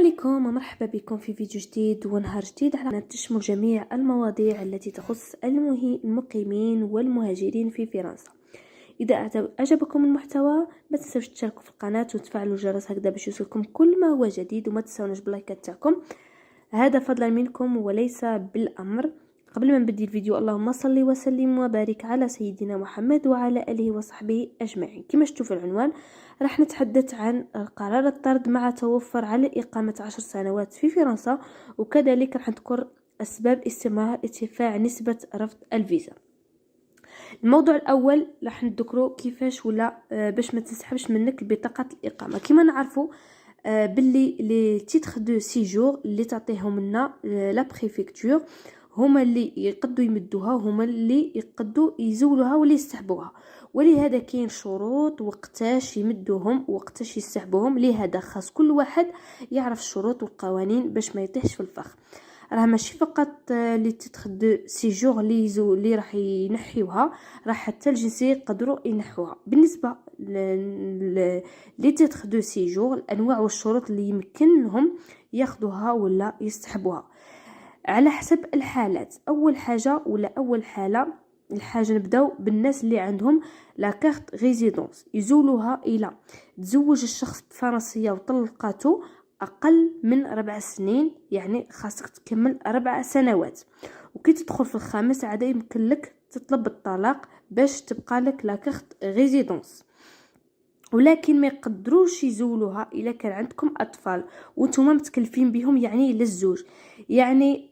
عليكم ومرحبا بكم في فيديو جديد ونهار جديد على قناة تشمل جميع المواضيع التي تخص المقيمين والمهاجرين في فرنسا. إذا أعجبكم المحتوى ما تنسوش تشاركوا في القناة وتفعلوا الجرس هكذا باش يوصلكم كل ما هو جديد، وما تنسوناش باللايكات تاعكم، هذا فضلا منكم وليس بالأمر. قبل ما نبدي الفيديو، اللهم صل وسلم وبارك على سيدنا محمد وعلى آله وصحبه أجمعين. كما شفتوا في العنوان راح نتحدث عن قرار الطرد مع توفر على إقامة 10 سنوات في فرنسا، وكذلك راح نذكر أسباب استمرار ارتفاع نسبة رفض الفيزا. الموضوع الأول راح نذكروا كيفاش ولا باش ما تسحبش منك بطاقة الإقامة. كما نعرفوا باللي لي تيتر دو سيجور اللي تعطيهم لنا لا بريفكتور هما اللي يقدوا يمدوها، هما اللي يقدوا يزولوها واللي يسحبوها، ولهذا كاين شروط وقتاش يمدوهم وقتاش يسحبوهم. لهذا خاص كل واحد يعرف الشروط والقوانين باش ما يطيحش في الفخ. راه ماشي فقط لي تيتر دو سيجور اللي راح ينحيوها، راح حتى الجنسيه يقدروا ينحوها. بالنسبه لي تيتر دو سيجور الانواع والشروط اللي يمكن لهم ياخذوها ولا يسحبوها على حسب الحالات. اول حاله نبداو بالناس اللي عندهم لا كارت ريزيدونس، يزولوها الى تزوج الشخص بفرنسيه وطلقاته اقل من 4 سنين، يعني خاصك تكمل 4 سنوات، وكي تدخل في الخامس عاد يمكن لك تطلب الطلاق باش تبقى لك لا كارت ريزيدونس. ولكن ما يقدروش يزولوها الا كان عندكم اطفال وانتم متكلفين بهم، يعني للزوج، يعني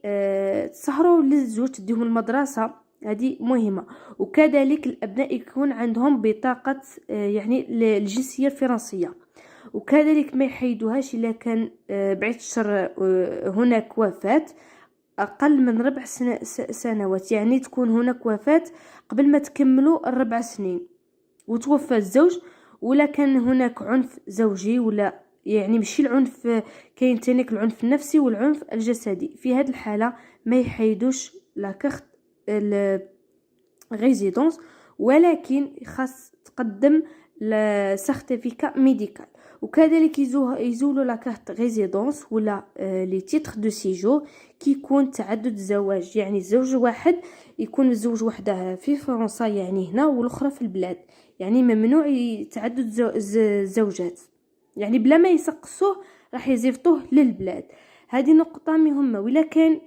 تسهروا للزوج تديهم المدرسه، هذه مهمه. وكذلك الابناء يكون عندهم بطاقه يعني الجنسيه الفرنسيه، وكذلك ما يحيدوهاش الا كان بعد الشر هناك وفاه اقل من 4 سنوات، يعني تكون هناك وفاه قبل ما تكملوا 4 سنين وتوفى الزوج، ولا كان هناك عنف زوجي، ولا يعني ماشي العنف، كاين تانيك العنف النفسي والعنف الجسدي. في هذه الحاله ما يحيدوش لا كارت ريزيدونس، ولكن خاص تقدم سيرتيفيكا ميديكال. وكذلك يزولوا لا كارت ريزيدونس ولا لي تيتر دو سيجور كي يكون تعدد الزواج، يعني الزوج واحد يكون متزوج وحده في فرنسا يعني هنا والاخرى في البلاد، يعني ممنوع تعدد الزوجات، يعني بلا ما يسقسوه راح يزيفطوه للبلاد. هذه نقطه مهمه. ولا كان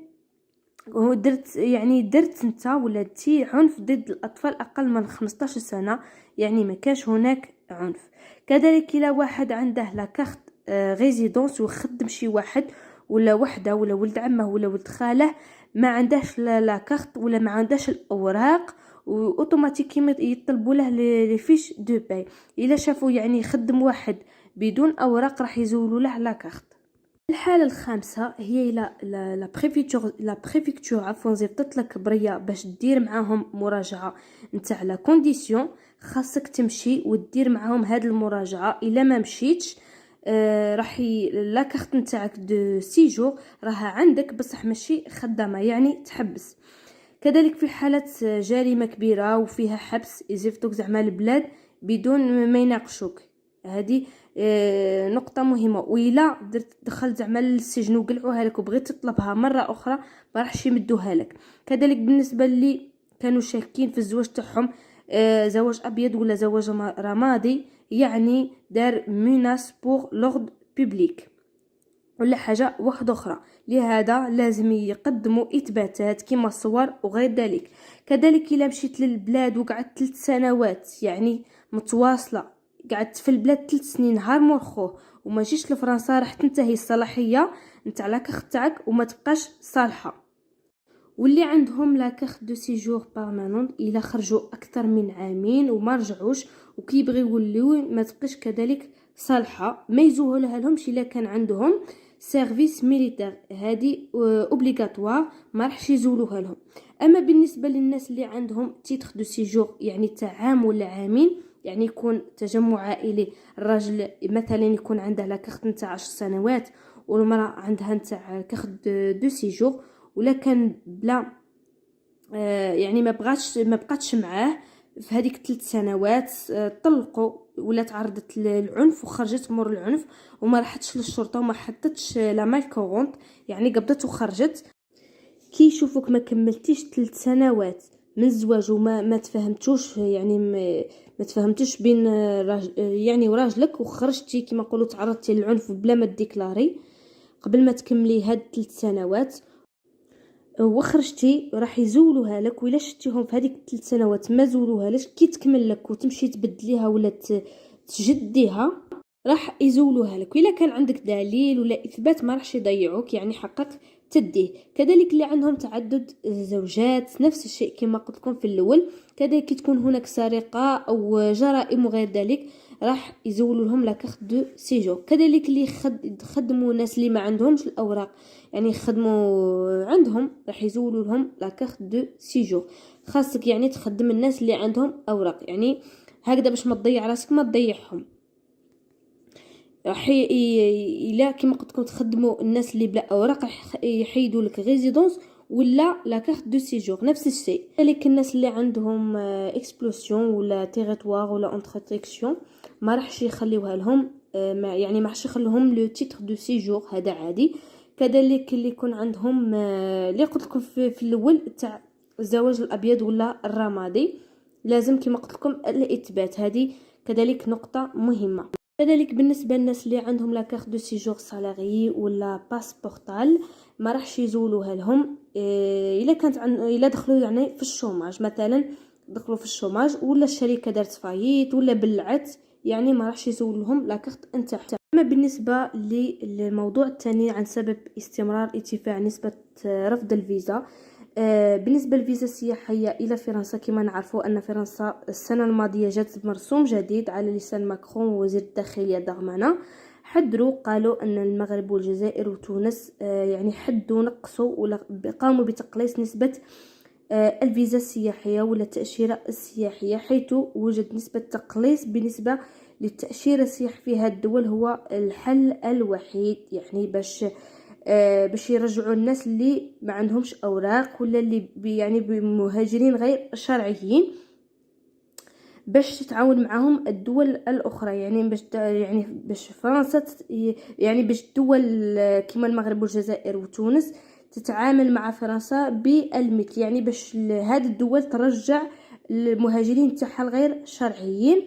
درت انت ولا دتي عنف ضد الاطفال اقل من 15 سنه، يعني ما كاش هناك عنف. كذلك الى واحد عنده لا كارت ريزيدونس وخدم شي واحد ولا وحده ولا ولد عمه ولا ولد خاله ما عندهش لا كارت ولا ما عندهش الاوراق، واوتوماتيكي يطلبوا له لي فيش دو باي. الا شافوا يعني يخدم واحد بدون اوراق راح يزولوا له لا كارت. الحالة الخامسة هي لا بريفكتور عفوا زيفطت لك برية باش دير معاهم مراجعة نتاع لا كونديسيون، خاصك تمشي ودير معاهم هاد المراجعة. الا ما مشيتش راح لا كارت نتاعك دو سيجور راها عندك بصح ماشي خدامة، يعني تحبس. كذلك في حالة جريمة كبيرة وفيها حبس يزيفتوك زعما البلاد بدون ما يناقشوك، هذه نقطة مهمة. وإلا دخلت زعما للسجن وقلعوها لك وبغيت تطلبها مرة أخرى ما راحش يمدوها لك. كذلك بالنسبة اللي كانوا شاكين في الزواج تاعهم زواج أبيض ولا زواج رمادي، يعني دار ميناس بور لورد بوبليك ولا حاجة واحدة أخرى، لهذا لازم يقدموا إثباتات كما الصور وغير ذلك. كذلك إلا مشيت للبلاد وقعدت 3 سنوات يعني متواصلة، قعدت في البلاد 3 سنين نهار مورخوه وما جيش لفرنسا، راح تنتهي الصلاحية نتاع لا كارت تاعك وما تبقاش صالحة. واللي عندهم لا كارت دو سيجور بيرمانون الا خرجوا اكثر من عامين وما رجعوش وكيبغي يوليو ما تبقاش كذلك صالحه، ما يزولها لهمش الا كان عندهم سيرفيس ميليتير، هذه اوبليغاتوار ما راحش يزولوها لهم. اما بالنسبه للناس اللي عندهم تيتر دو سيجور يعني تاع عام ولا عامين، يعني يكون تجمع عائلي، الراجل مثلا يكون عنده لا كارت نتاع 10 سنوات والمراه عندها نتاع كارت دو سيجور، ولا كان بلا يعني ما بقاتش معاه في هذيك 3 سنوات، طلقوا ولا تعرضت للعنف وخرجت مور العنف وما راحتش للشرطه وما حطتش لا مالكورونت، يعني قبضت وخرجت. كي يشوفوك ما كملتيش 3 سنوات من الزواج وما تفهمتوش، يعني ما تفهمتش بين يعني وراجلك، وخرجتي كما نقولوا تعرضتي للعنف بلا ما ديكلاري قبل ما تكملي هاد 3 سنوات وخرجتي، راح يزولوها لك. ولا شتيهم في هذيك 3 سنوات ما زولوها لك، كي تكمل لك وتمشي تبدليها ولا تجديها راح يزولوها لك. وإلا كان عندك دليل ولا إثبات ما راحش يضيعوك، يعني حقك تديه. كذلك اللي عندهم تعدد زوجات نفس الشيء كما قلت لكم في الأول. كذلك كي تكون هناك سرقة أو جرائم وغير ذلك راح يزولوا لهم لا كارت دو سيجور. كذلك اللي خدموا ناس اللي ما عندهمش الأوراق، يعني يخدموا عندهم، راح يزولوا لهم لا كارت دو سيجور. خاصك يعني تخدم الناس اللي عندهم أوراق، يعني هكذا باش ما تضيع راسك ما تضيعهم. راح الا كما قلت لكم تخدموا الناس اللي بلا اوراق راح يحيدوا لك ريزيدونس ولا لا كارت دو سيجور نفس الشيء. لكن الناس اللي عندهم اكسبلوسيون ولا تيريتوار ولا اونترتيكسيون ما راحش يخليوها لهم، يعني ما راحش يخلوهم لو تيتر دو سيجور، هذا عادي. كذلك اللي يكون عندهم اللي قلت لكم في الاول تاع الزواج الابيض ولا الرمادي، لازم كما قلت لكم الاثبات، هذه كذلك نقطه مهمه. كذلك بالنسبه للناس اللي عندهم لا كارت دو سيجور سالاري ولا باسبورتال ما راحش يزولوها لهم الا كانت الا دخلوا يعني في الشوماج، مثلا دخلوا في الشوماج ولا الشركه دارت فايت ولا بلعت، يعني ما راحش يزول لهم لا كارت نتاعها. اما بالنسبه للموضوع الثاني عن سبب استمرار ارتفاع نسبه رفض الفيزا، بالنسبه للفيزا السياحيه الى فرنسا، كما نعرفوا ان فرنسا السنه الماضيه جات بمرسوم جديد على لسان ماكرون ووزير الداخليه دارمانا. حذروا قالوا ان المغرب والجزائر وتونس يعني حدوا نقصوا ولا قاموا بتقليص نسبه الفيزا السياحيه ولا التاشيره السياحيه، حيث وجد نسبه تقليص بالنسبه للتاشيره السياحيه في هذه الدول هو الحل الوحيد، يعني باش يرجعوا الناس اللي ما عندهمش اوراق ولا اللي يعني بمهاجرين غير شرعيين، باش تتعاون معهم الدول الاخرى، يعني باش فرنسا يعني باش الدول كما المغرب والجزائر وتونس تتعامل مع فرنسا بالمثل، يعني باش هذه الدول ترجع المهاجرين تاعها الغير شرعيين.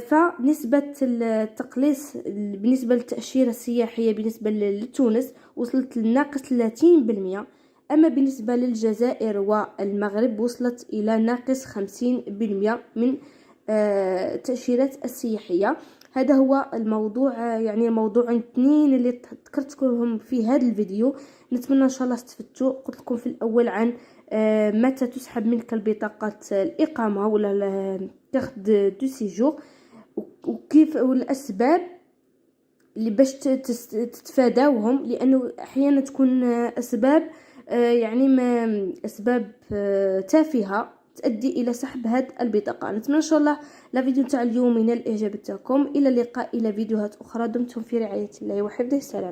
فنسبة التقليص بالنسبة للتأشيرة السياحية بالنسبة لتونس وصلت لناقص 30%، أما بالنسبة للجزائر والمغرب وصلت إلى ناقص 50% من التأشيرات السياحية. هذا هو الموضوع، يعني الموضوع اثنين اللي ذكرتكم في هذا الفيديو. نتمنى ان شاء الله استفدتوا. قلت لكم في الاول عن متى تسحب منك البطاقة الإقامة ولا كارت دو سيجور، وكيف والأسباب اللي باش تتفاداوهم، لأنه أحيانا تكون أسباب يعني ما أسباب تافهة تؤدي إلى سحب هذه البطاقة. نتمنى إن شاء الله الفيديو تاع اليوم ينال الإعجاب تاعكم. إلى اللقاء إلى فيديوهات أخرى. دمتم في رعاية الله وحفظه. سلام.